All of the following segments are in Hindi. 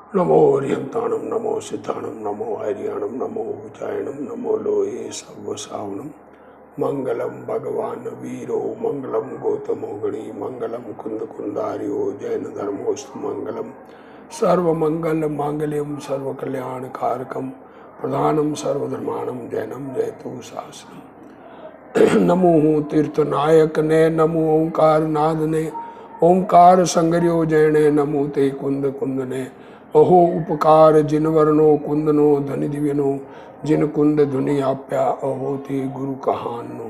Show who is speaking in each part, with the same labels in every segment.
Speaker 1: नमो हरिहंताणम नमो सिद्धाणम नमो हरियाणम नमो उजायणम नमो लोये सर्वसावनम मंगलम भगवान वीरो मंगलम गौतमो गणी मंगलम कुंद कुंदारियो जैन धर्मोस्त मंगलम सर्वमंगल मांगल्यम सर्वकल्याणकारकम प्रधानम सर्वधर्माणम जैनम जयतु शासनम। नमो तीर्थनायक ने नमो ओंकार नाद ने ओंकार संगर्यो जैने नमो ते कुंद कुंद ने अहो उपकार जिन वर्णो कुंदनो धनि दिव्यनो जिन कुंद धुनि आप्या अहो ते गुरु कहानो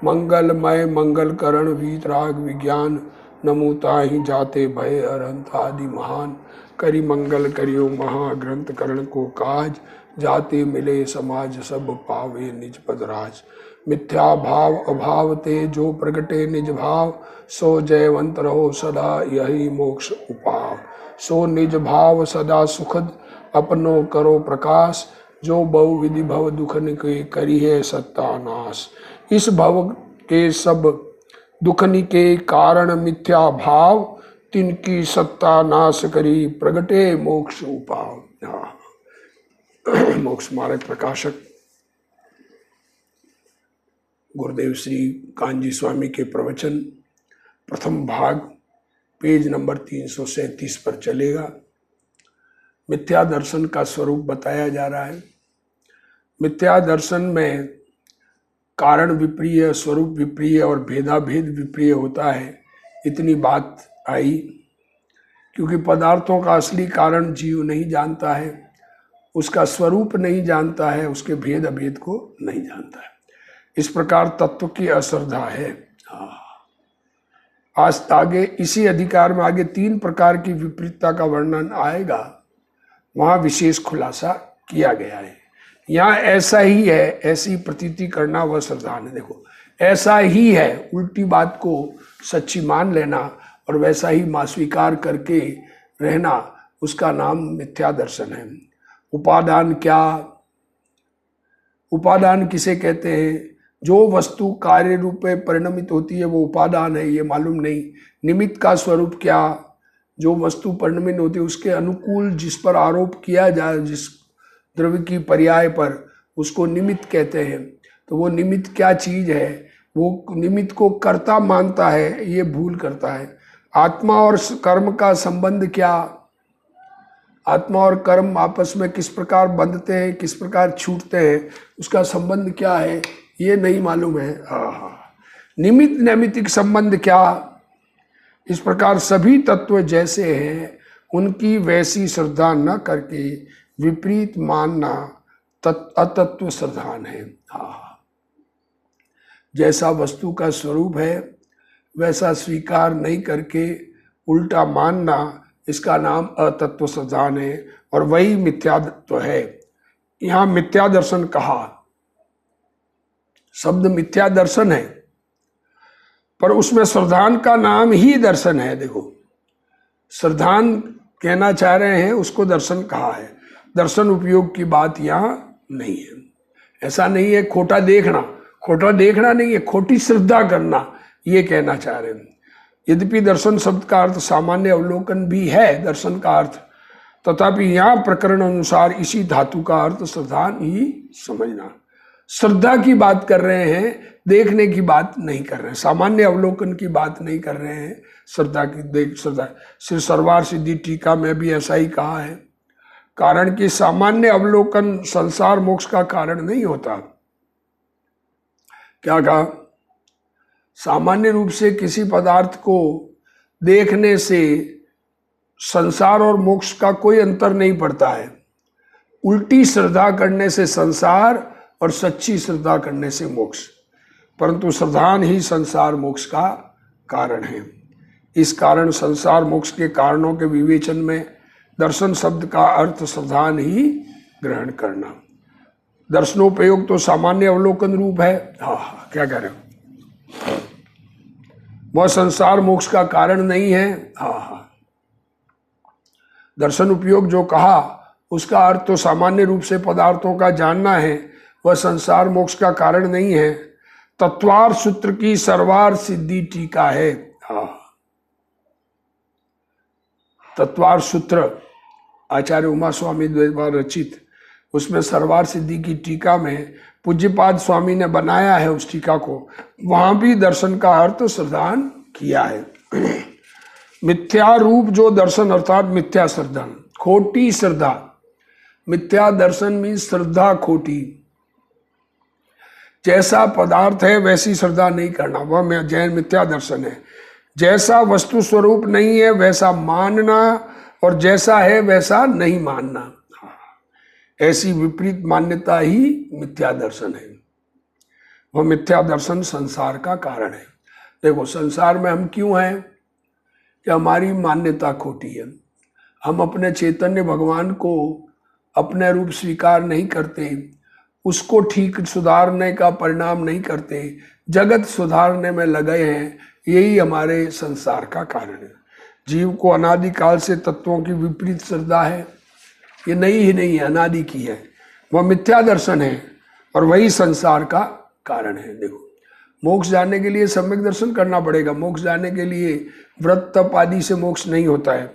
Speaker 1: मंगलमय मंगल करण वीतराग विज्ञान नमो ताहि जाते भय अरंत आदि महान करि मंगल करियो महाग्रंथ करण को काज जाते मिले समाज सब पावे निज पदराज मिथ्या भाव अभाव ते जो प्रगटे निज भाव सो जयवंत रहो सदा यही मोक्ष उपाव सो निज भाव सदा सुखद अपनो करो प्रकाश जो बहु विधि भव दुखन के करी है सत्तानाश इस भव के सब दुखनि के कारण मिथ्या भाव तिनकी सत्ता नाश करी प्रगटे मोक्ष उपाव। मोक्ष मार्ग प्रकाशक गुरुदेव श्री कांजी स्वामी के प्रवचन प्रथम भाग पेज नंबर 337 पर चलेगा। मिथ्या दर्शन का स्वरूप बताया जा रहा है। मिथ्या दर्शन में कारण विप्रिय, स्वरूप विप्रिय और भेदाभेद विप्रिय होता है। इतनी बात आई क्योंकि पदार्थों का असली कारण जीव नहीं जानता है, उसका स्वरूप नहीं जानता है, उसके भेद अभेद को नहीं जानता है। इस प्रकार तत्व की अश्रद्धा है। आज आगे इसी अधिकार में आगे 3 प्रकार की विपरीतता का वर्णन आएगा, वहां विशेष खुलासा किया गया है। यहाँ ऐसा ही है, ऐसी प्रतीति करना वह श्रद्धा है। देखो ऐसा ही है, उल्टी बात को सच्ची मान लेना और वैसा ही स्वीकार करके रहना, उसका नाम मिथ्या दर्शन है। उपादान क्या? उपादान किसे कहते हैं? जो वस्तु कार्य रूप में परिणमित होती है वो उपादान है, ये मालूम नहीं। निमित्त का स्वरूप क्या? जो वस्तु परिणमित होती है उसके अनुकूल जिस पर आरोप किया जाए, जिस द्रव्य की पर्याय पर, उसको निमित्त कहते हैं। तो वो निमित्त क्या चीज है? वो निमित्त को कर्ता मानता है, ये भूल करता है। आत्मा और कर्म का संबंध क्या? आत्मा और कर्म आपस में किस प्रकार बंधते हैं, किस प्रकार छूटते हैं, उसका संबंध क्या है, ये नहीं मालूम है। निमित्त नैमित्तिक संबंध क्या? इस प्रकार सभी तत्व जैसे हैं उनकी वैसी श्रद्धा न करके विपरीत मानना अतत्व श्रद्धान है। जैसा वस्तु का स्वरूप है वैसा स्वीकार नहीं करके उल्टा मानना, इसका नाम अतत्व श्रद्धान है और वही मिथ्यात्व है। यहाँ मिथ्या दर्शन कहा, शब्द मिथ्या दर्शन है पर उसमें श्रद्धान का नाम ही दर्शन है। देखो श्रद्धान कहना चाह रहे हैं, उसको दर्शन कहा है। दर्शन उपयोग की बात यहाँ नहीं है। ऐसा नहीं है खोटा देखना, खोटा देखना नहीं है, खोटी श्रद्धा करना, ये कहना चाह रहे हैं। यद्यपि दर्शन शब्द का अर्थ सामान्य अवलोकन भी है दर्शन का अर्थ, तथापि यहाँ प्रकरण अनुसार इसी धातु का अर्थ श्रद्धान ही समझना। श्रद्धा की बात कर रहे हैं, देखने की बात नहीं कर रहे हैं, सामान्य अवलोकन की बात नहीं कर रहे हैं। श्रद्धा की देख श्रद्धा श्री सर्वार सिद्धि टीका में भी ऐसा ही कहा है। कारण कि सामान्य अवलोकन संसार मोक्ष का कारण नहीं होता। क्या कहा? सामान्य रूप से किसी पदार्थ को देखने से संसार और मोक्ष का कोई अंतर नहीं पड़ता है। उल्टी श्रद्धा करने से संसार और सच्ची श्रद्धा करने से मोक्ष, परंतु श्रद्धान ही संसार मोक्ष का कारण है। इस कारण संसार मोक्ष के कारणों के विवेचन में दर्शन शब्द का अर्थ श्रद्धान ही ग्रहण करना। दर्शनोपयोग तो सामान्य अवलोकन रूप है। क्या कह रहे हो? वह संसार मोक्ष का कारण नहीं है। दर्शन उपयोग जो कहा उसका अर्थ तो सामान्य रूप से पदार्थों का जानना है, वह संसार मोक्ष का कारण नहीं है। तत्वार सूत्र की सर्वार सिद्धि टीका है। तत्वार सूत्र आचार्य उमा स्वामी द्वारा रचित, उसमें सरवार सिद्धि की टीका में पूज्यपाद स्वामी ने बनाया है उस टीका को, वहां भी दर्शन का अर्थ श्रद्धान किया है। मिथ्या रूप जो दर्शन अर्थात मिथ्या श्रद्धा, खोटी श्रद्धा। मिथ्या दर्शन मीन श्रद्धा खोटी, जैसा पदार्थ है वैसी श्रद्धा नहीं करना, वह जैन मिथ्या दर्शन है। जैसा वस्तु स्वरूप नहीं है वैसा मानना और जैसा है वैसा नहीं मानना, ऐसी विपरीत मान्यता ही मिथ्या दर्शन है। वह मिथ्या दर्शन संसार का कारण है। देखो संसार में हम क्यों हैं कि हमारी मान्यता खोटी है। हम अपने चैतन्य भगवान को अपने रूप स्वीकार नहीं करते, उसको ठीक सुधारने का परिणाम नहीं करते, जगत सुधारने में लगे हैं। यही हमारे संसार का कारण है। जीव को अनादिकाल से तत्वों की विपरीत श्रद्धा है, ये नई ही नहीं है, अनादि की है। वह मिथ्या दर्शन है और वही संसार का कारण है। देखो मोक्ष जाने के लिए सम्यक दर्शन करना पड़ेगा। मोक्ष जाने के लिए व्रत तप आदि से मोक्ष नहीं होता है।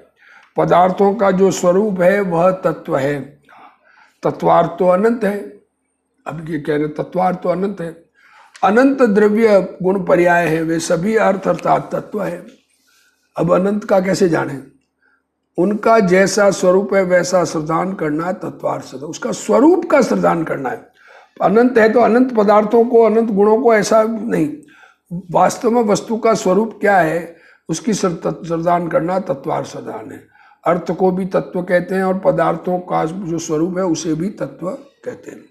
Speaker 1: पदार्थों का जो स्वरूप है वह तत्व है। तत्वार्थ तो अनंत है। अब ये कह रहे तत्वार्थ तो अनंत है। अनंत द्रव्य गुण पर्याय है, वे सभी अर्थ अर्थात तत्व है। अब अनंत का कैसे जाने? उनका जैसा स्वरूप है वैसा श्रद्धान करना तत्वार्थ श्रद्धा, उसका स्वरूप का श्रद्धान करना है। अनंत है तो अनंत पदार्थों को, अनंत गुणों को ऐसा नहीं, वास्तव में वस्तु का स्वरूप क्या है उसकी श्रद्धान करना तत्वार्थ श्रद्धान है। अर्थ को भी तत्व कहते हैं और पदार्थों का जो स्वरूप है उसे भी तत्व कहते हैं।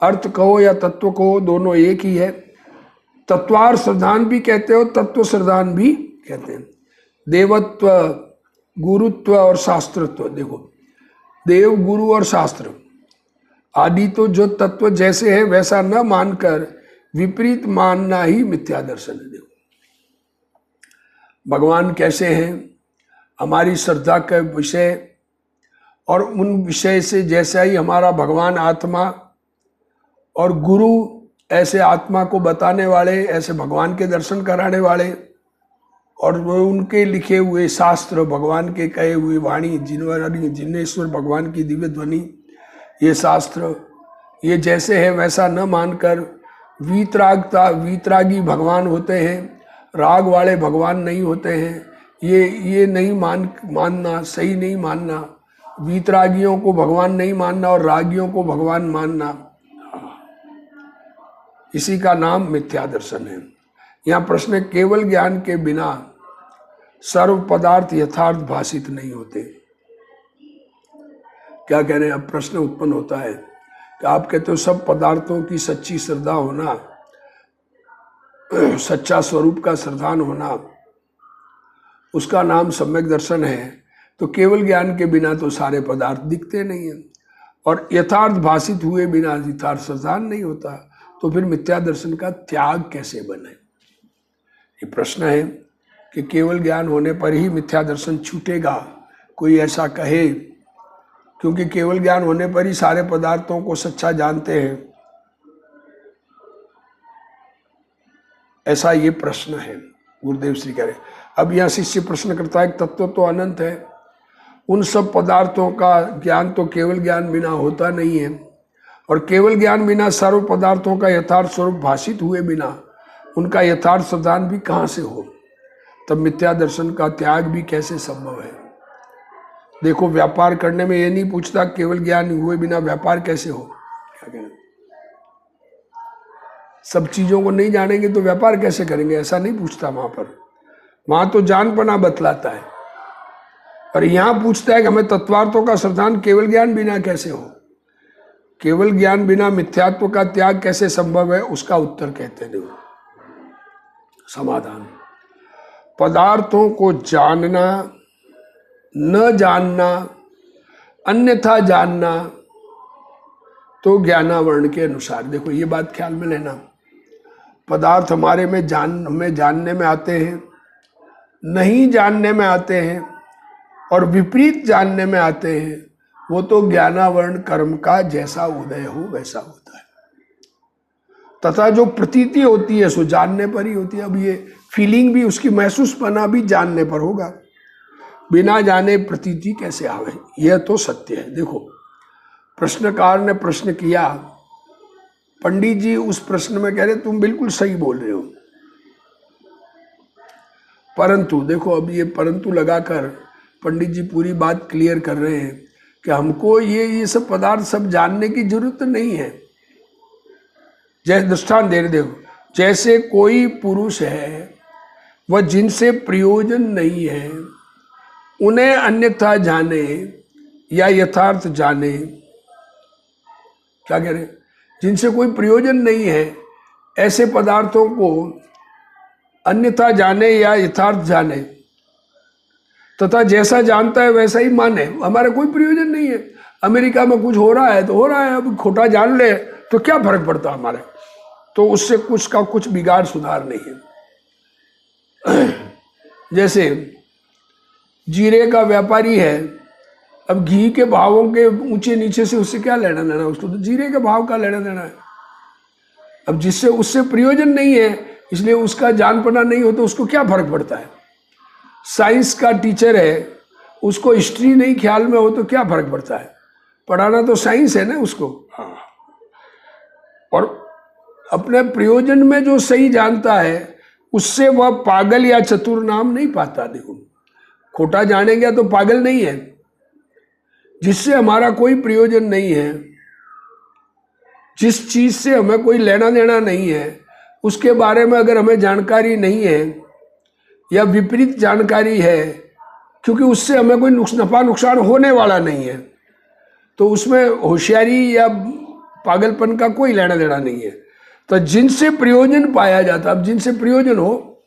Speaker 1: अर्थ कहो या तत्व कहो दोनों एक ही है। तत्वार्थ श्रद्धान भी कहते हो, तत्व श्रद्धान भी कहते हैं। देवत्व, गुरुत्व और शास्त्रत्व। देखो देव, गुरु और शास्त्र आदि तो जो तत्व जैसे है वैसा न मानकर विपरीत मानना ही मिथ्या दर्शन है। देखो भगवान कैसे हैं, हमारी श्रद्धा का विषय, और उन विषय से जैसा ही हमारा भगवान आत्मा और गुरु ऐसे आत्मा को बताने वाले, ऐसे भगवान के दर्शन कराने वाले, और वो उनके लिखे हुए शास्त्र, भगवान के कहे हुए वाणी, जिनेश्वर भगवान की दिव्य ध्वनि, ये शास्त्र, ये जैसे है वैसा न मानकर वीतरागी भगवान होते हैं, राग वाले भगवान नहीं होते हैं, ये नहीं मानना, सही नहीं मानना। वीतरागियों को भगवान नहीं मानना और रागियों को भगवान मानना, इसी का नाम मिथ्या दर्शन है। यहाँ प्रश्न है, केवल ज्ञान के बिना सर्व पदार्थ यथार्थ भाषित नहीं होते। क्या कह रहे हैं? अब प्रश्न उत्पन्न होता है कि आप कहते हो सब पदार्थों की सच्ची श्रद्धा होना, सच्चा स्वरूप का श्रद्धान होना, उसका नाम सम्यक दर्शन है, तो केवल ज्ञान के बिना तो सारे पदार्थ दिखते नहीं हैं, और यथार्थ भाषित हुए बिना यथार्थ श्रद्धान नहीं होता, तो फिर मिथ्या दर्शन का त्याग कैसे बने? ये प्रश्न है कि केवल ज्ञान होने पर ही मिथ्या दर्शन छूटेगा, कोई ऐसा कहे, क्योंकि केवल ज्ञान होने पर ही सारे पदार्थों को सच्चा जानते हैं, ऐसा ये प्रश्न है। गुरुदेव श्री कह रहे। अब यहाँ शिष्य प्रश्न करता है, तत्व तो अनंत है, उन सब पदार्थों का ज्ञान तो केवल ज्ञान बिना होता नहीं है, और केवल ज्ञान बिना सर्व पदार्थों का यथार्थ स्वरूप भाषित हुए बिना उनका यथार्थ श्रद्धान भी कहाँ से हो? तब मिथ्या दर्शन का त्याग भी कैसे संभव है? देखो व्यापार करने में ये नहीं पूछता केवल ज्ञान हुए बिना व्यापार कैसे हो, क्या कहना? सब चीजों को नहीं जानेंगे तो व्यापार कैसे करेंगे, ऐसा नहीं पूछता वहां पर। वहां तो जानपना बतलाता है, और यहाँ पूछता है कि हमें तत्वार्थों का श्रद्धान केवल ज्ञान बिना कैसे हो? केवल ज्ञान बिना मिथ्यात्व का त्याग कैसे संभव है? उसका उत्तर कहते हैं समाधान। पदार्थों को जानना, न जानना, अन्यथा जानना तो ज्ञानावरण के अनुसार। देखो ये बात ख्याल में लेना, पदार्थ हमारे में हमें जानने में आते हैं, नहीं जानने में आते हैं, और विपरीत जानने में आते हैं, वो तो ज्ञानावरण कर्म का जैसा उदय हो वैसा होता है। तथा जो प्रतीति होती है सो जानने पर ही होती है। अब ये फीलिंग भी, उसकी महसूस पना भी जानने पर होगा। बिना जाने प्रतीति कैसे आवे, यह तो सत्य है। देखो, प्रश्नकार ने प्रश्न किया, पंडित जी उस प्रश्न में कह रहे तुम बिल्कुल सही बोल रहे हो, परंतु देखो, अब ये परंतु लगाकर पंडित जी पूरी बात क्लियर कर रहे हैं कि हमको ये सब पदार्थ सब जानने की जरूरत नहीं है। जैसे दृष्टांत दे रहे, देखो, जैसे कोई पुरुष है वह जिनसे प्रयोजन नहीं है उन्हें अन्यथा जाने या यथार्थ जाने, क्या कह रहे, जिनसे कोई प्रयोजन नहीं है ऐसे पदार्थों को अन्यथा जाने या यथार्थ जाने, तथा जैसा जानता है वैसा ही माने। हमारा कोई प्रयोजन नहीं है, अमेरिका में कुछ हो रहा है तो हो रहा है, अब खोटा जान ले तो क्या फर्क पड़ता हमारे, तो उससे कुछ का कुछ बिगाड़ सुधार नहीं है। जैसे जीरे का व्यापारी है, अब घी के भावों के ऊंचे नीचे से उससे क्या लेना देना, उसको तो जीरे के भाव का लेना देना है। अब जिससे उससे प्रयोजन नहीं है इसलिए उसका जान पना नहीं हो तो उसको क्या फर्क पड़ता है। साइंस का टीचर है, उसको हिस्ट्री नहीं ख्याल में हो तो क्या फर्क पड़ता है, पढ़ाना तो साइंस है ना उसको। और अपने प्रयोजन में जो सही जानता है उससे वह पागल या चतुर नाम नहीं पाता। देखो, खोटा जानेगा तो पागल नहीं है। जिससे हमारा कोई प्रयोजन नहीं है, जिस चीज से हमें कोई लेना देना नहीं है, उसके बारे में अगर हमें जानकारी नहीं है या विपरीत जानकारी है, क्योंकि उससे हमें कोई नफा नुकसान होने वाला नहीं है, तो उसमें होशियारी या पागलपन का कोई लेना देना नहीं है। तो जिनसे प्रयोजन पाया जाता, अब जिनसे प्रयोजन हो,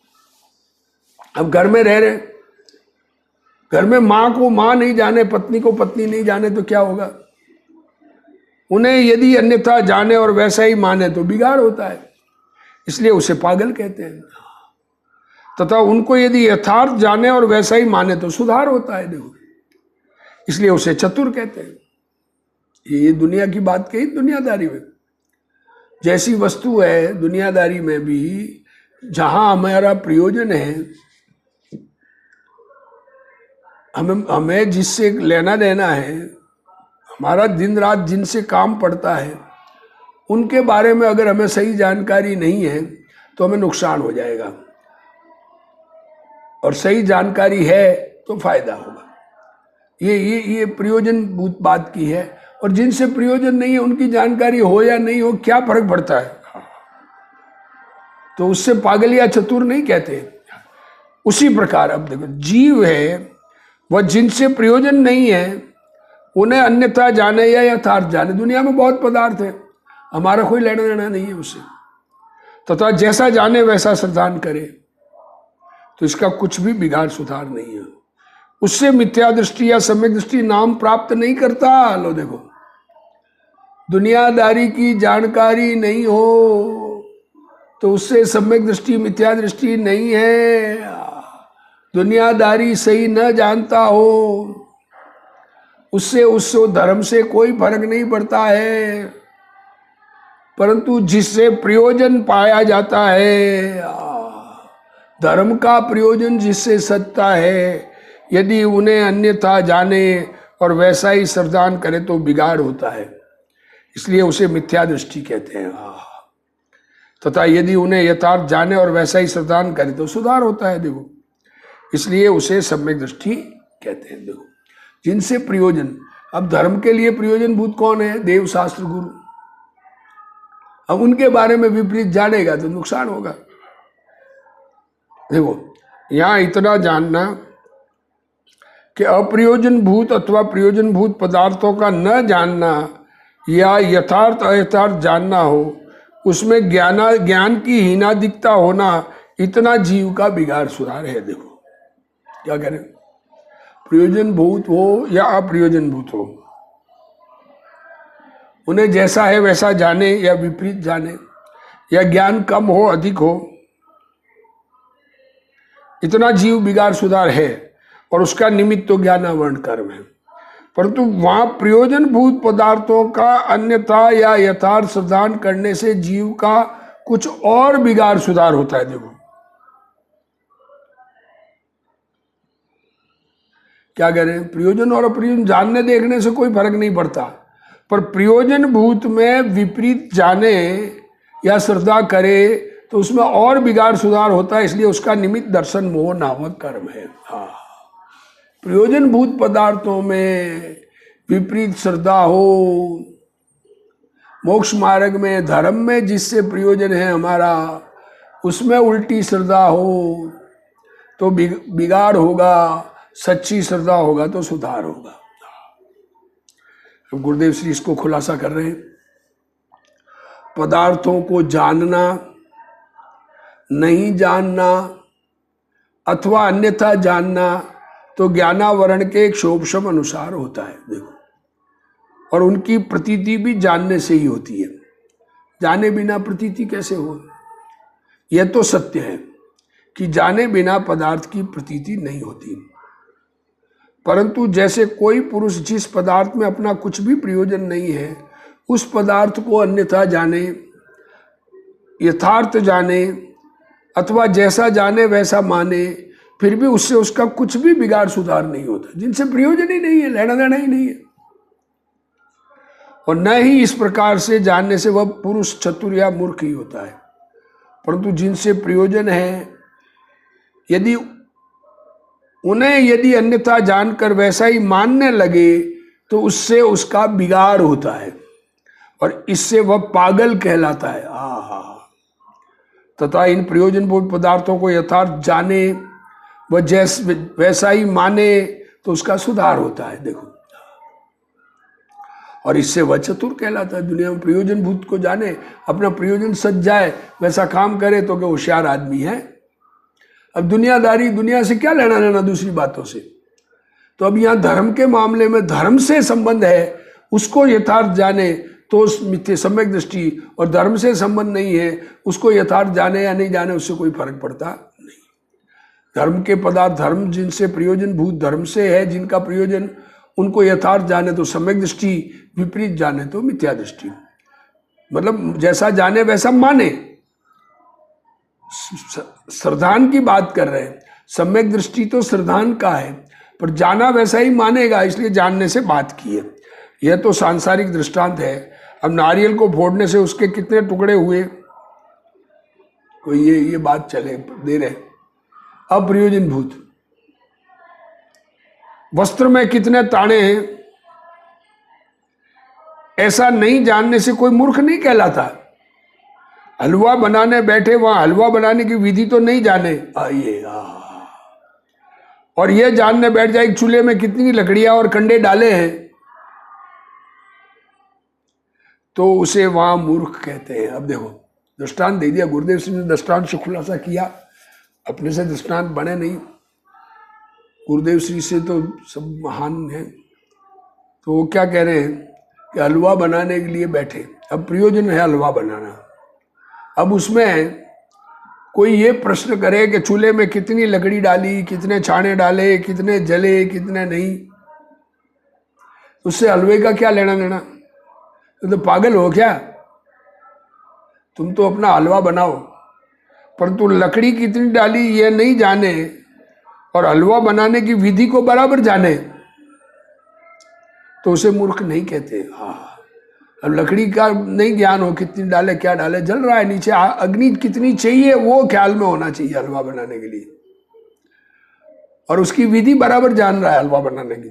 Speaker 1: अब घर में रह रहे, घर में माँ को माँ नहीं जाने, पत्नी को पत्नी नहीं जाने तो क्या होगा। उन्हें यदि अन्यथा जाने और वैसा ही माने तो बिगाड़ होता है, इसलिए उसे पागल कहते हैं। तथा उनको यदि यथार्थ जाने और वैसा ही माने तो सुधार होता है। देखो, इसलिए उसे चतुर कहते हैं। ये दुनिया की बात कही, दुनियादारी में जैसी वस्तु है, दुनियादारी में भी जहां हमारा प्रयोजन है, हमें जिससे लेना देना है, हमारा दिन रात जिनसे काम पड़ता है, उनके बारे में अगर हमें सही जानकारी नहीं है तो हमें नुकसान हो जाएगा, और सही जानकारी है तो फायदा होगा। ये प्रयोजन बात की है। और जिनसे प्रयोजन नहीं है उनकी जानकारी हो या नहीं हो क्या फर्क पड़ता है, तो उससे पागल या चतुर नहीं कहते। उसी प्रकार अब देखो, जीव है वह जिनसे प्रयोजन नहीं है उन्हें अन्यथा जाने या यथार्थ जाने। दुनिया में बहुत पदार्थ है, हमारा कोई लेना देना नहीं है उससे, तथा जैसा जाने वैसा श्रद्धान करे, तो इसका कुछ भी बिगाड़ सुधार नहीं है। उससे मिथ्या दृष्टि या सम्यक दृष्टि नाम प्राप्त नहीं करता। लो देखो, दुनियादारी की जानकारी नहीं हो तो उससे सम्यक दृष्टि मिथ्या दृष्टि नहीं है। दुनियादारी सही न जानता हो उससे धर्म से कोई फर्क नहीं पड़ता है, परंतु जिससे प्रयोजन पाया जाता है, धर्म का प्रयोजन जिससे सत्ता है, यदि उन्हें अन्यथा जाने और वैसा ही श्रद्धान करे तो बिगाड़ होता है, इसलिए उसे मिथ्या दृष्टि कहते हैं। तथा यदि उन्हें यथार्थ जाने और वैसा ही श्रद्धान करे तो सुधार होता है। देखो, इसलिए उसे सम्यक दृष्टि कहते हैं। देखो, जिनसे प्रयोजन, अब धर्म के लिए प्रयोजन भूत कौन है? देव, शास्त्र, गुरु। अब उनके बारे में विपरीत जानेगा तो नुकसान होगा। देखो, यहां इतना जानना कि अप्रयोजन भूत अथवा प्रयोजन भूत पदार्थों का न जानना या यथार्थ अयथार्थ जानना हो, उसमें ज्ञान की हीनादिकता होना, इतना जीव का बिगाड़ सुधार है। देखो क्या करें, प्रयोजन भूत हो या अप्रयोजन भूत हो, उन्हें जैसा है वैसा जाने या विपरीत जाने, या ज्ञान कम हो अधिक हो, इतना जीव बिगाड़ सुधार है, और उसका निमित्त तो ज्ञानावरण कर्म है। परंतु वहां प्रयोजन भूत पदार्थों का अन्यथा या यथार्थ श्रद्धान करने से जीव का कुछ और बिगाड़ सुधार होता है। देखो, क्या कह रहे हैं, प्रयोजन और अप्रयोजन जानने देखने से कोई फर्क नहीं पड़ता, पर प्रयोजन भूत में विपरीत जाने या श्रद्धा करे तो उसमें और बिगाड़ सुधार होता है, इसलिए उसका निमित्त दर्शन मोह नामक कर्म है। हाँ, प्रयोजन भूत पदार्थों में विपरीत श्रद्धा हो, मोक्ष मार्ग में धर्म में जिससे प्रयोजन है हमारा उसमें उल्टी श्रद्धा हो तो बिगाड़ होगा, सच्ची श्रद्धा होगा तो सुधार होगा। अब गुरुदेव श्री इसको खुलासा कर रहे हैं। पदार्थों को जानना, नहीं जानना अथवा अन्यथा जानना तो ज्ञानावरण के एक शोभशम अनुसार होता है। देखो, और उनकी प्रतीति भी जानने से ही होती है, जाने बिना प्रतीति कैसे हो। यह तो सत्य है कि जाने बिना पदार्थ की प्रतीति नहीं होती, परंतु जैसे कोई पुरुष जिस पदार्थ में अपना कुछ भी प्रयोजन नहीं है उस पदार्थ को अन्यथा जाने, यथार्थ जाने अथवा जैसा जाने वैसा माने, फिर भी उससे उसका कुछ भी बिगाड़ सुधार नहीं होता। जिनसे प्रयोजन ही नहीं है, लेना देना ही नहीं है, और न ही इस प्रकार से जानने से वह पुरुष चतुर या मूर्ख ही होता है। परंतु जिनसे प्रयोजन है, यदि उन्हें अन्यथा जानकर वैसा ही मानने लगे तो उससे उसका बिगाड़ होता है और इससे वह पागल कहलाता है। तथा इन प्रयोजनभूत पदार्थों को यथार्थ जाने वह वैसा ही माने तो उसका सुधार होता है। देखो, और इससे वह चतुर कहलाता है। दुनिया में प्रयोजन भूत को जाने, अपना प्रयोजन सज जाए, वैसा काम करे तो क्या होशियार आदमी है। अब दुनियादारी, दुनिया से क्या लेना देना दूसरी बातों से। तो अब यहाँ धर्म के मामले में धर्म से संबंध है, उसको यथार्थ जाने तो मिथ्य सम्यक दृष्टि, और धर्म से संबंध नहीं है, उसको यथार्थ जाने या नहीं जाने उससे कोई फर्क पड़ता नहीं। धर्म के पदार्थ, धर्म जिनसे प्रयोजन भूत धर्म से है, जिनका प्रयोजन, उनको यथार्थ जाने तो सम्यक दृष्टि, विपरीत जाने तो मिथ्या दृष्टि। मतलब जैसा जाने वैसा माने, श्रद्धान की बात कर रहे हैं। सम्यक दृष्टि तो श्रद्धान का है, पर जाना वैसा ही मानेगा, इसलिए जानने से बात की है। यह तो सांसारिक दृष्टांत है। अब नारियल को फोड़ने से उसके कितने टुकड़े हुए, कोई ये बात चले दे रहे। अप्रयोजन भूत वस्त्र में कितने ताने हैं, ऐसा नहीं जानने से कोई मूर्ख नहीं कहलाता। हलवा बनाने बैठे, वहां हलवा बनाने की विधि तो नहीं जाने, और ये जानने बैठ जाए चूल्हे में कितनी लकड़ियां और कंडे डाले हैं, तो उसे वहां मूर्ख कहते हैं। अब देखो, दृष्टांत दे दिया गुरुदेव सिंह ने, दृष्टांत से खुलासा किया, अपने से दृष्टांत बने नहीं। गुरुदेव श्री से तो सब महान है। तो वो क्या कह रहे हैं कि हलवा बनाने के लिए बैठे, अब प्रयोजन है हलवा बनाना। अब उसमें कोई ये प्रश्न करे कि चूल्हे में कितनी लकड़ी डाली, कितने छाने डाले, कितने जले, कितने नहीं, उससे हलवे का क्या लेना देना। तो पागल हो क्या, तुम तो अपना हलवा बनाओ, परंतु लकड़ी कितनी डाली ये नहीं जाने और हलवा बनाने की विधि को बराबर जाने तो उसे मूर्ख नहीं कहते। अब लकड़ी का नहीं ज्ञान हो, कितनी डाले, क्या डाले, जल रहा है नीचे, अग्नि कितनी चाहिए वो ख्याल में होना चाहिए हलवा बनाने के लिए, और उसकी विधि बराबर जान रहा है हलवा बनाने की।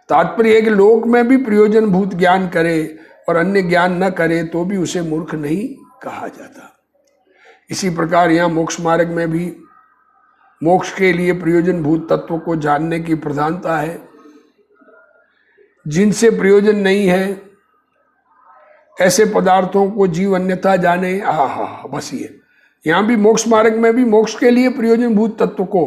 Speaker 1: तात्पर्य है कि लोक में भी प्रयोजन भूत ज्ञान करे और अन्य ज्ञान न करे तो भी उसे मूर्ख नहीं कहा जाता। इसी प्रकार यहाँ मोक्ष मार्ग में भी मोक्ष के लिए प्रयोजन भूत तत्व को जानने की प्रधानता है। जिनसे प्रयोजन नहीं है ऐसे पदार्थों को जीव अन्यथा जाने। बस ये यहाँ भी मोक्ष मार्ग में भी मोक्ष के लिए प्रयोजन भूत तत्व को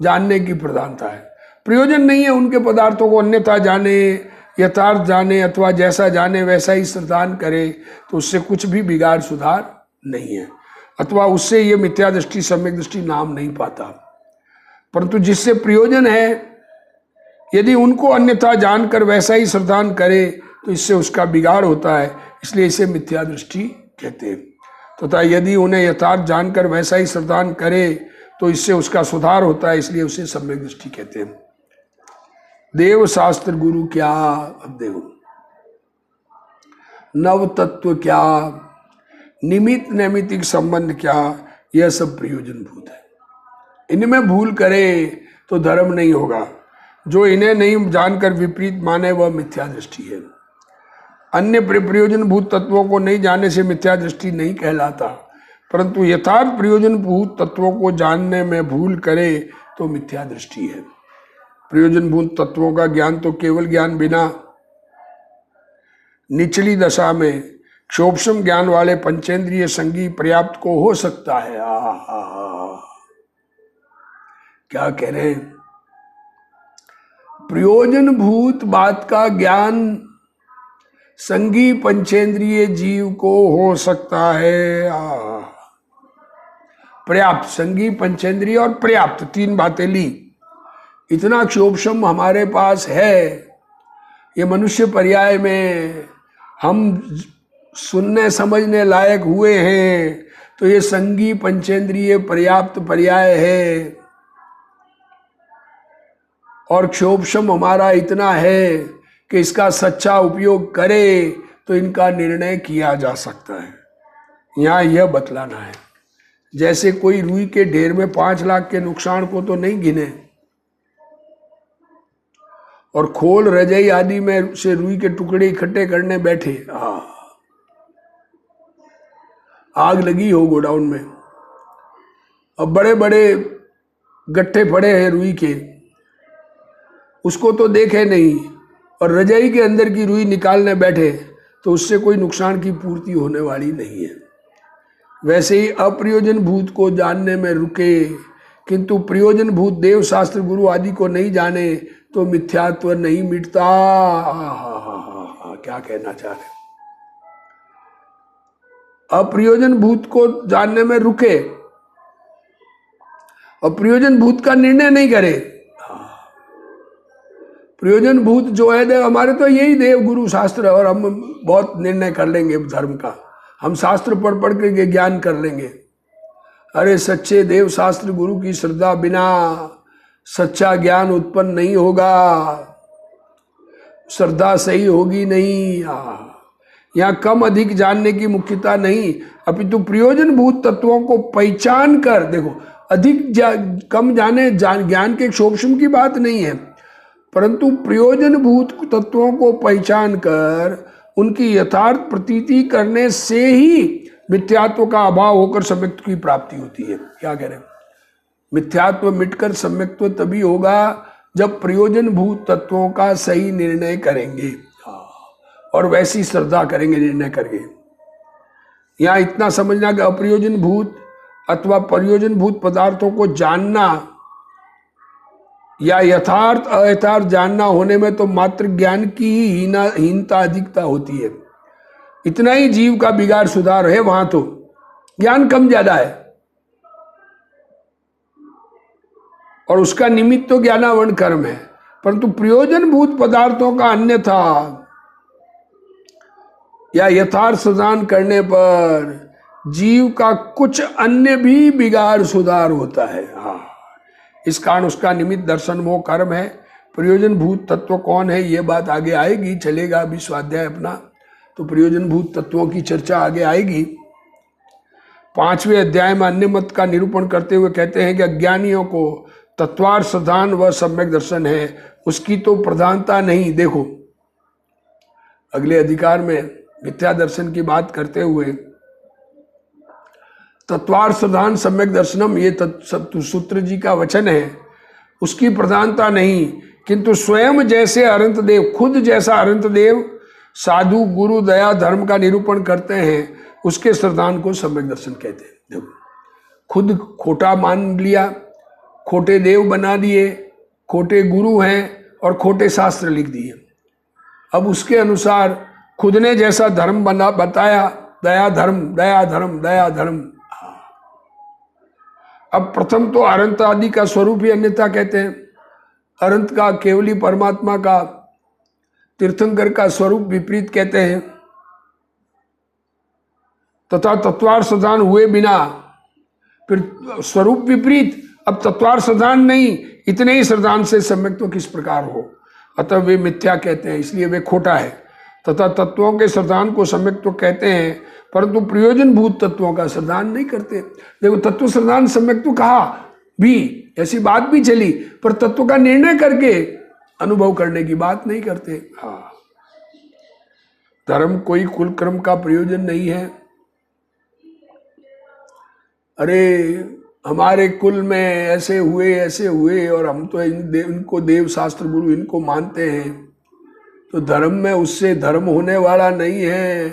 Speaker 1: जानने की प्रधानता है। प्रयोजन नहीं है उनके पदार्थों को अन्यथा जाने, यथार्थ जाने अथवा जैसा जाने वैसा ही श्रद्धान करे तो उससे कुछ भी बिगाड़ सुधार नहीं है, अथवा उससे ये मिथ्या दृष्टि सम्यक दृष्टि नाम नहीं पाता। परंतु जिससे प्रयोजन है, यदि उनको अन्यथा जानकर वैसा ही श्रद्धान करे तो इससे उसका बिगाड़ होता है, इसलिए इसे मिथ्या दृष्टि कहते हैं। तथा यदि उन्हें यथार्थ जानकर वैसा ही श्रद्धान करे तो इससे उसका सुधार होता है, इसलिए उसे सम्यक दृष्टि कहते हैं। देव शास्त्र गुरु क्या, अब देखो नव तत्व क्या, निमित्त नैमित्तिक संबंध क्या, यह सब प्रयोजन भूत है। इनमें भूल करे तो धर्म नहीं होगा। जो इन्हें नहीं जानकर विपरीत माने वह मिथ्या दृष्टि है। अन्य प्रयोजन भूत तत्वों को नहीं जानने से मिथ्या दृष्टि नहीं कहलाता, परंतु यथार्थ प्रयोजन भूत तत्वों को जानने में भूल करे तो मिथ्या दृष्टि है। प्रयोजन भूत तत्वों का ज्ञान तो केवल ज्ञान बिना निचली दशा में क्षोभम ज्ञान वाले पंचेंद्रिय संगी पर्याप्त को हो सकता है। क्या कह रहे हैं? प्रयोजन भूत बात का ज्ञान संगी पंचेंद्रिय जीव को हो सकता है। पर्याप्त, संगी पंचेंद्रिय और पर्याप्त, तीन बातें ली। इतना क्षोभम हमारे पास है, ये मनुष्य पर्याय में हम सुनने समझने लायक हुए हैं, तो ये संगी पंचेंद्रिय पर्याप्त पर्याय है। और क्षोभम हमारा इतना है कि इसका सच्चा उपयोग करे तो इनका निर्णय किया जा सकता है। यहाँ यह बतलाना है, जैसे कोई रुई के ढेर में 5 लाख के नुकसान को तो नहीं गिने और खोल रजाई आदि में से रुई के टुकड़े इकट्ठे करने बैठे। आग लगी हो गोडाउन में, अब बड़े बड़े गट्ठे पड़े हैं रुई के, उसको तो देखे नहीं और रजाई के अंदर की रुई निकालने बैठे, तो उससे कोई नुकसान की पूर्ति होने वाली नहीं है। वैसे ही अप्रयोजन भूत को जानने में रुके किंतु प्रयोजन भूत देव शास्त्र गुरु आदि को नहीं जाने तो मिथ्यात्व नहीं मिटता। क्या कहना चाह रहे? अप्रयोजन भूत को जानने में रुके और प्रयोजन भूत का निर्णय नहीं करे। प्रयोजन भूत जो है देव, हमारे तो यही देव गुरु शास्त्र, और हम बहुत निर्णय कर लेंगे धर्म का, हम शास्त्र पढ़ पढ़ के ज्ञान कर लेंगे। अरे सच्चे देव शास्त्र गुरु की श्रद्धा बिना सच्चा ज्ञान उत्पन्न नहीं होगा, श्रद्धा सही होगी नहीं। यहाँ कम अधिक जानने की मुख्यता नहीं, अपितु प्रयोजन भूत तत्वों को पहचान कर, देखो अधिक कम जाने ज्ञान के क्षोभम की बात नहीं है, परंतु प्रयोजन भूत तत्वों को पहचान कर उनकी यथार्थ प्रतीति करने से ही मिथ्यात्व का अभाव होकर सम्यक्त्व की प्राप्ति होती है। क्या कह रहे हैं? मिथ्यात्व मिटकर सम्यक्त्व तभी होगा जब प्रयोजन भूत तत्वों का सही निर्णय करेंगे और वैसी श्रद्धा करेंगे निर्णय करके। यहाँ इतना समझना कि अप्रयोजन भूत अथवा प्रयोजन भूत पदार्थों को जानना या यथार्थ अयथार्थ जानना होने में तो मात्र ज्ञान की ही हीनता अधिकता होती है। इतना ही जीव का बिगाड़ सुधार है, वहां तो ज्ञान कम ज्यादा है और उसका निमित्त तो ज्ञानावरण कर्म है, परंतु प्रयोजन भूत पदार्थों का अन्यथा या यथार्थ सुधान करने पर जीव का कुछ अन्य भी बिगाड़ सुधार होता है। इस कारण उसका निमित्त दर्शन मोह कर्म है। प्रयोजन भूत तत्व कौन है ये बात आगे आएगी, चलेगा अभी स्वाध्याय अपना, तो प्रयोजन भूत तत्वों की चर्चा आगे आएगी। 5वें अध्याय में अन्य मत का निरूपण करते हुए कहते हैं कि अज्ञानियों को तत्वार्थ सिद्धांत व सम्यक दर्शन है, उसकी तो प्रधानता नहीं। देखो अगले अधिकार में मिथ्या दर्शन की बात करते हुए तत्वार्थ सिद्धांत सम्यक दर्शनम, ये सूत्र जी का वचन है, उसकी प्रधानता नहीं, किंतु स्वयं जैसे अनंत देव, खुद जैसा अनंत देव साधु गुरु दया धर्म का निरूपण करते हैं, उसके सिद्धांत को सम्यक दर्शन कहते हैं। देखो खुद खोटा मान लिया, खोटे देव बना दिए, खोटे गुरु हैं और खोटे शास्त्र लिख दिए। अब उसके अनुसार खुद ने जैसा धर्म बना बताया, दया धर्म दया धर्म दया धर्म। अब प्रथम तो अनंत आदि का स्वरूप ही अन्यथा कहते हैं, अनंत का केवली परमात्मा का तीर्थंकर का स्वरूप विपरीत कहते हैं, तथा तत्वार्थ सिद्धांत हुए बिना फिर स्वरूप विपरीत अब तत्वार श्रद्धान नहीं, इतने ही श्रद्धान से सम्यक्त्व किस प्रकार हो, अतः वे मिथ्या कहते हैं, इसलिए वे खोटा है। तथा तत्वों के श्रद्धान को सम्यक्त्व कहते हैं, परंतु प्रयोजन भूत तत्वों का श्रद्धान नहीं करते। देखो, तत्व श्रद्धान सम्यक्त्व कहा भी, ऐसी बात भी चली, पर तत्व का निर्णय करके अनुभव करने की बात नहीं करते। हाँ, धर्म कोई कुल क्रम का प्रयोजन नहीं है। अरे हमारे कुल में ऐसे हुए और हम तो इनको देव शास्त्र गुरु इनको मानते हैं, तो धर्म में उससे धर्म होने वाला नहीं है,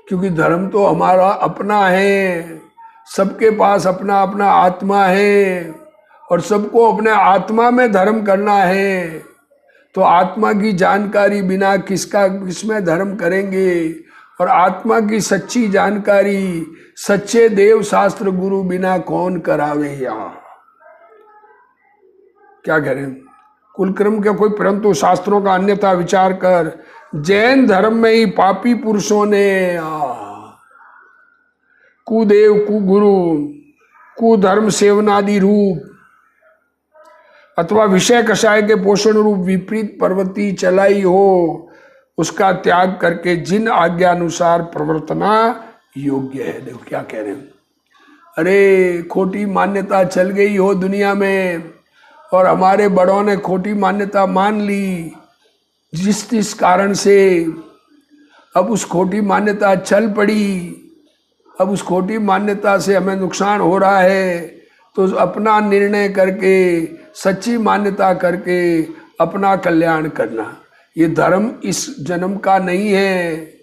Speaker 1: क्योंकि धर्म तो हमारा अपना है। सबके पास अपना अपना आत्मा है और सबको अपने आत्मा में धर्म करना है। तो आत्मा की जानकारी बिना किसमें धर्म करेंगे? और आत्मा की सच्ची जानकारी सच्चे देव शास्त्र गुरु बिना कौन करावे? यहाँ क्या करें? कुलक्रम के कोई, परंतु शास्त्रों का अन्यथा विचार कर जैन धर्म में ही पापी पुरुषों ने कुदेव कुगुरु कुधर्म सेवनादि रूप अथवा विषय कषाय के पोषण रूप विपरीत प्रवृत्ति चलाई हो, उसका त्याग करके जिन आज्ञा अनुसार प्रवर्तना योग्य है। देखो क्या कह रहे हैं, अरे खोटी मान्यता चल गई हो दुनिया में और हमारे बड़ों ने खोटी मान्यता मान ली, जिस कारण से अब उस खोटी मान्यता चल पड़ी, अब उस खोटी मान्यता से हमें नुकसान हो रहा है। तो अपना निर्णय करके सच्ची मान्यता करके अपना कल्याण करना, ये धर्म इस जन्म का नहीं है,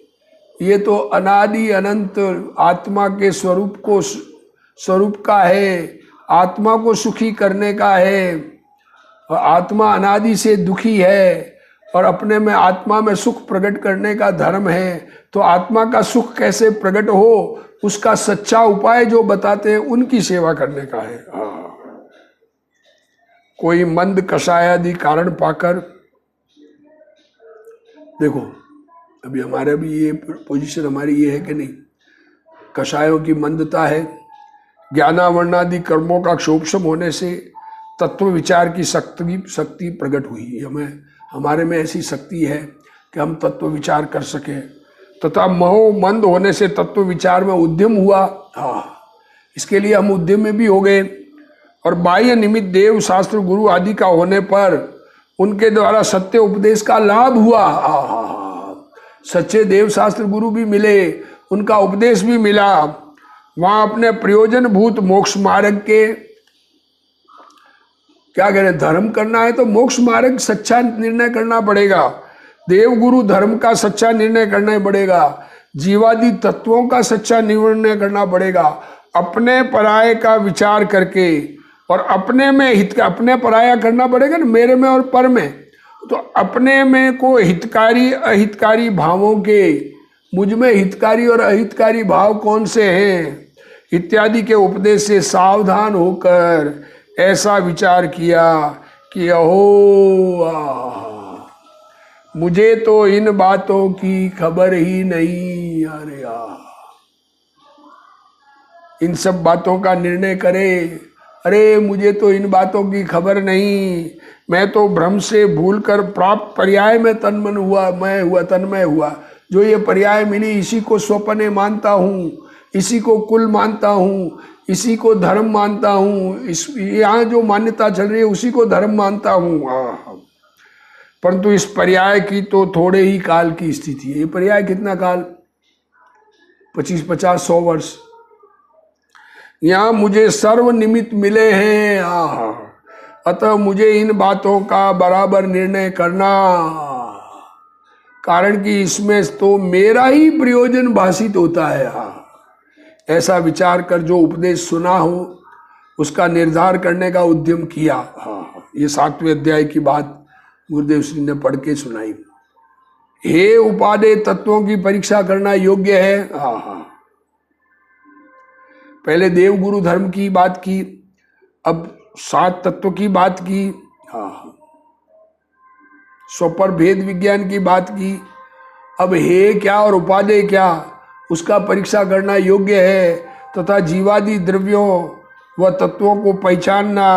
Speaker 1: ये तो अनादि अनंत आत्मा के स्वरूप का है, आत्मा को सुखी करने का है। और आत्मा अनादि से दुखी है और अपने में आत्मा में सुख प्रकट करने का धर्म है। तो आत्मा का सुख कैसे प्रकट हो, उसका सच्चा उपाय जो बताते हैं उनकी सेवा करने का है। कोई मंद कषायादि कारण पाकर, देखो अभी हमारे भी ये पोजीशन हमारी ये है कि नहीं, कषायों की मंदता है, ज्ञानावर्णादि कर्मों का क्षोभशम होने से तत्व विचार की शक्ति प्रकट हुई। हमारे में ऐसी शक्ति है कि हम तत्व विचार कर सके, तथा मोह मंद होने से तत्व विचार में उद्यम हुआ। इसके लिए हम उद्यम में भी हो गए। और बाह्य निमित्त देव शास्त्र गुरु आदि का होने पर उनके द्वारा सत्य उपदेश का लाभ हुआ। सच्चे देव शास्त्र गुरु भी मिले, उनका उपदेश भी मिला। वहां अपने प्रयोजन भूत मोक्ष मार्ग के क्या कह रहे, धर्म करना है तो मोक्ष मार्ग सच्चा निर्णय करना पड़ेगा, देव गुरु धर्म का सच्चा निर्णय करना पड़ेगा, जीवादि तत्वों का सच्चा निर्णय करना पड़ेगा। अपने पराये का विचार करके और अपने में हित, अपने पराया करना पड़ेगा ना, मेरे में और पर में। तो अपने में को हितकारी अहितकारी भावों के, मुझ में हितकारी और अहितकारी भाव कौन से हैं इत्यादि के उपदेश से सावधान होकर ऐसा विचार किया कि मुझे तो इन बातों की खबर ही नहीं। अरे इन सब बातों का निर्णय करे, अरे मुझे तो इन बातों की खबर नहीं, मैं तो भ्रम से भूल कर प्राप्त पर्याय में तन्मन हुआ, तन्मय हुआ। जो ये पर्याय मिली इसी को स्वप्ने मानता हूँ, इसी को कुल मानता हूँ, इसी को धर्म मानता हूँ, यहाँ जो मान्यता चल रही है उसी को धर्म मानता हूँ। परंतु इस पर्याय की तो थोड़े ही काल की स्थिति है। ये पर्याय कितना काल, 25-50-100 वर्ष। यहाँ मुझे सर्व निमित्त मिले हैं, अतः मुझे इन बातों का बराबर निर्णय करना, कारण कि इसमें तो मेरा ही प्रयोजन भाषित होता है। ऐसा विचार कर जो उपदेश सुना हो उसका निर्धार करने का उद्यम किया। ये 7वें अध्याय की बात गुरुदेव श्री ने पढ़ के सुनाई। हे उपादेय तत्वों की परीक्षा करना योग्य है। पहले देव गुरु धर्म की बात की, अब 7 तत्व की बात की, स्वपर भेद विज्ञान की बात की। अब हे क्या और उपादेय क्या, उसका परीक्षा करना योग्य है। तथा जीवादि द्रव्यों वह तत्वों को पहचानना,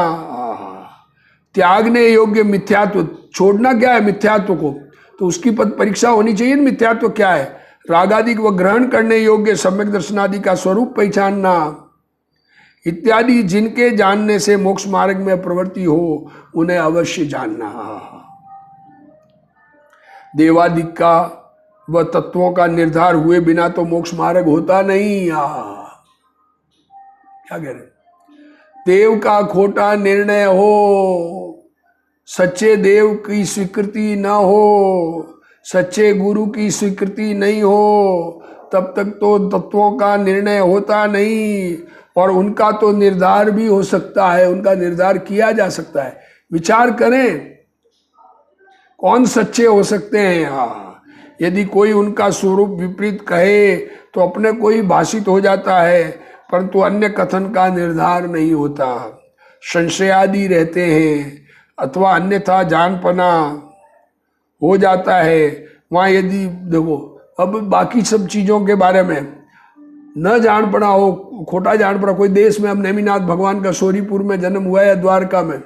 Speaker 1: त्यागने योग्य मिथ्यात्व। छोड़ना क्या है? मिथ्यात्व को। तो उसकी परीक्षा होनी चाहिए। मिथ्यात्व क्या है? रागादिक व ग्रहण करने योग्य सम्यक दर्शनादि का स्वरूप पहचानना इत्यादि, जिनके जानने से मोक्ष मार्ग में प्रवृत्ति हो उन्हें अवश्य जानना। देवादिक का व तत्वों का निर्धार हुए बिना तो मोक्ष मार्ग होता नहीं। क्या कह रहे? देव का खोटा निर्णय हो, सच्चे देव की स्वीकृति न हो, सच्चे गुरु की स्वीकृति नहीं हो, तब तक तो तत्वों का निर्णय होता नहीं। और उनका तो निर्धार भी हो सकता है, उनका निर्धार किया जा सकता है। विचार करें कौन सच्चे हो सकते हैं। यदि कोई उनका स्वरूप विपरीत कहे तो अपने को ही भाषित हो जाता है, परंतु अन्य कथन का निर्धार नहीं होता। संशयादि रहते हैं अथवा अन्यथा जानपना हो जाता है। वहाँ यदि देखो, अब बाकी सब चीज़ों के बारे में न जान पड़ा हो, खोटा जान पड़ा। कोई देश में अब नेमिनाथ भगवान का सोरीपुर में जन्म हुआ है, द्वारका में,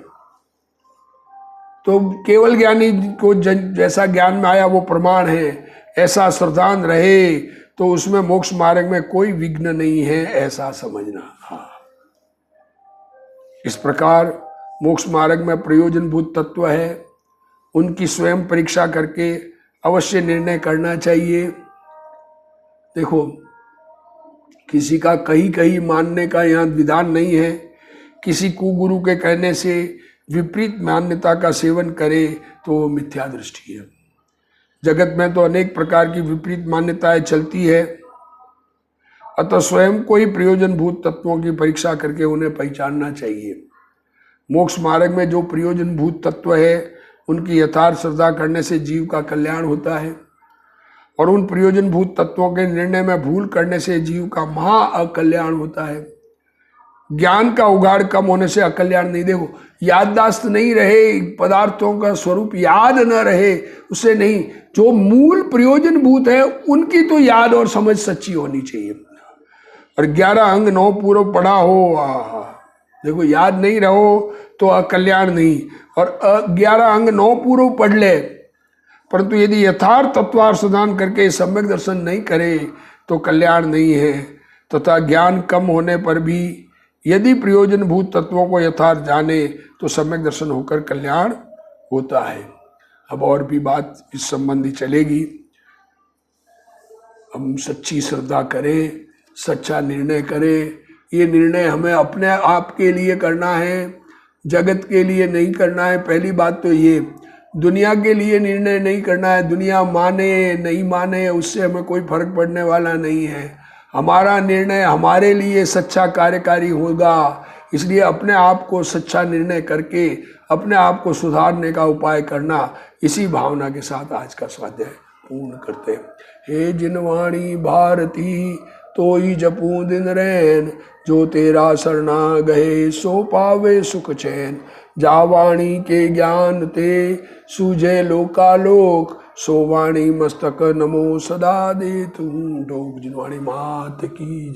Speaker 1: तो केवल ज्ञानी को जैसा ज्ञान में आया वो प्रमाण है, ऐसा श्रद्धान रहे तो उसमें मोक्ष मार्ग में कोई विघ्न नहीं है, ऐसा समझना। इस प्रकार मोक्ष मार्ग में प्रयोजनभूत तत्व है, उनकी स्वयं परीक्षा करके अवश्य निर्णय करना चाहिए। देखो, किसी का कहीं कहीं मानने का यहाँ विधान नहीं है। किसी कुगुरु के कहने से विपरीत मान्यता का सेवन करे तो वो मिथ्या दृष्टि है। जगत में तो अनेक प्रकार की विपरीत मान्यताएं चलती है, अतः स्वयं को ही प्रयोजनभूत तत्वों की परीक्षा करके उन्हें पहचानना चाहिए। मोक्ष मार्ग में जो प्रयोजनभूत तत्व है उनकी यथार्थ श्रद्धा करने से जीव का कल्याण होता है, और उन प्रयोजनभूत तत्वों के निर्णय में भूल करने से जीव का महा अकल्याण होता है। ज्ञान का उगाड़ कम होने से अकल्याण नहीं। देखो, याददाश्त नहीं रहे, पदार्थों का स्वरूप याद न रहे, उससे नहीं। जो मूल प्रयोजनभूत है उनकी तो याद और समझ सच्ची होनी चाहिए। और 11 अंग 9 पूर्व पढ़ा हो, देखो याद नहीं रहो तो अकल्याण नहीं। और 11 अंग 9 पूर्व पढ़ ले, परंतु यदि यथार्थ तत्वार्थ करके सम्यक दर्शन नहीं करे तो कल्याण नहीं है। तथा ज्ञान कम होने पर भी यदि प्रयोजनभूत तत्वों को यथार्थ जाने तो सम्यक दर्शन होकर कल्याण होता है। अब और भी बात इस संबंधी चलेगी। हम सच्ची श्रद्धा करें, सच्चा निर्णय करें। ये निर्णय हमें अपने आप के लिए करना है, जगत के लिए नहीं करना है। पहली बात तो ये, दुनिया के लिए निर्णय नहीं करना है। दुनिया माने नहीं माने उससे हमें कोई फर्क पड़ने वाला नहीं है। हमारा निर्णय हमारे लिए सच्चा कार्यकारी होगा। इसलिए अपने आप को सच्चा निर्णय करके अपने आप को सुधारने का उपाय करना, इसी भावना के साथ आज का स्वाध्याय पूर्ण करते हैं। हे जिनवाणी भारती तो ही जपूं दिन रैन, जो तेरा शरणा गए सो पावे सुख चैन। जावाणी के ज्ञान ते सूझे लोकालोक, सो वाणी मस्तक नमो सदा दे तुम डोक। जिनवाणी मात की।